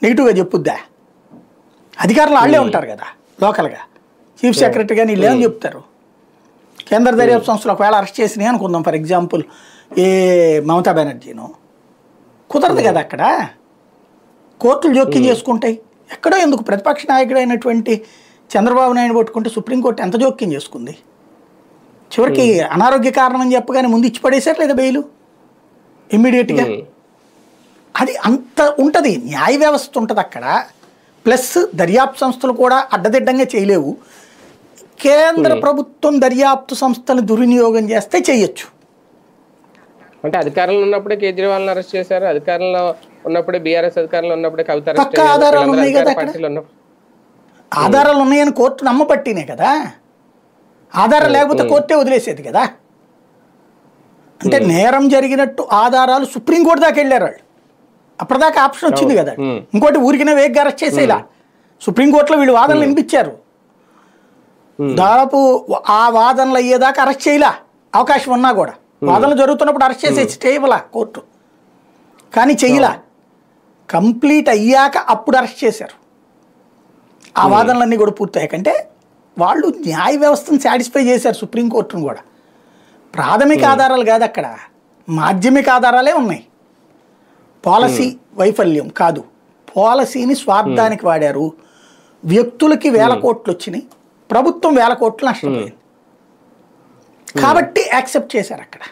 నెగిటివ్గా చెప్పుద్దా? అధికారులు వాళ్ళే ఉంటారు కదా లోకల్గా, చీఫ్ సెక్రటరీ కానీ వీళ్ళు ఏమని చెప్తారు? కేంద్ర దర్యాప్తు సంస్థలు ఒకవేళ అరెస్ట్ చేసినాయి అనుకుందాం ఫర్ ఎగ్జాంపుల్ మమతా బెనర్జీను, కుదరదు కదా అక్కడ, కోర్టులు జోక్యం చేసుకుంటాయి. ఎక్కడో ఎందుకు ప్రతిపక్ష నాయకుడు అయినటువంటి చంద్రబాబు నాయుడు పట్టుకుంటే సుప్రీంకోర్టు ఎంత జోక్యం చేసుకుంది? చివరికి అనారోగ్య కారణం అని చెప్పగానే ముందు ఇచ్చి పడేశారు లేదా బెయిలు ఇమ్మీడియట్గా. అది అంత ఉంటుంది, న్యాయ వ్యవస్థ ఉంటుంది అక్కడ. ప్లస్ దర్యాప్తు సంస్థలు కూడా అడ్డదిడ్డంగా చేయలేవు. కేంద్ర ప్రభుత్వం దర్యాప్తు సంస్థలను దుర్వినియోగం చేస్తే చేయొచ్చు. అంటే అధికారంలో ఉన్నప్పుడే కేజ్రీవాల్ని అరెస్ట్ చేశారు, అధికారంలో ఉన్నప్పుడే బీఆర్ఎస్ అధికారంలో ఉన్నప్పుడే కవిత అరెస్ట్ పక్క ఆధారాలు ఉన్నాయి కదా అక్కడ. ఆధారాలు ఉన్నాయని కోర్టు నమ్మబట్టినే కదా, ఆధారం లేకపోతే కోర్టే వదిలేసేది కదా. అంటే నేరం జరిగినట్టు ఆధారాలు సుప్రీంకోర్టు దాకా వెళ్ళారు వాళ్ళు. అప్పటిదాకా ఆప్షన్ వచ్చింది కదా. ఇంకోటి ఊరికినే వేగ్గా అరెస్ట్ చేసేలా సుప్రీంకోర్టులో వీళ్ళు వాదనలు వినిపించారు. దాదాపు ఆ వాదనలు అయ్యేదాకా అరెస్ట్ చేయలే, అవకాశం ఉన్నా కూడా. వాదనలు జరుగుతున్నప్పుడు అరెస్ట్ చేసే స్టే ఇవ్వాల కోర్టు, కానీ చెయ్యలా. కంప్లీట్ అయ్యాక అప్పుడు అరెస్ట్ చేశారు. ఆ వాదనలన్నీ కూడా పూర్తయ్యాకంటే వాళ్ళు న్యాయ వ్యవస్థను సాటిస్ఫై చేశారు, సుప్రీంకోర్టును కూడా. ప్రాథమిక ఆధారాలు కాదు అక్కడ, మాధ్యమిక ఆధారాలే ఉన్నాయి. పాలసీ వైఫల్యం కాదు, పాలసీని స్వార్థానికి వాడారు. వ్యక్తులకి 1000 కోట్లు వచ్చినాయి, ప్రభుత్వం 1000 కోట్లు నష్టపోయింది కాబట్టి యాక్సెప్ట్ చేశారు అక్కడ.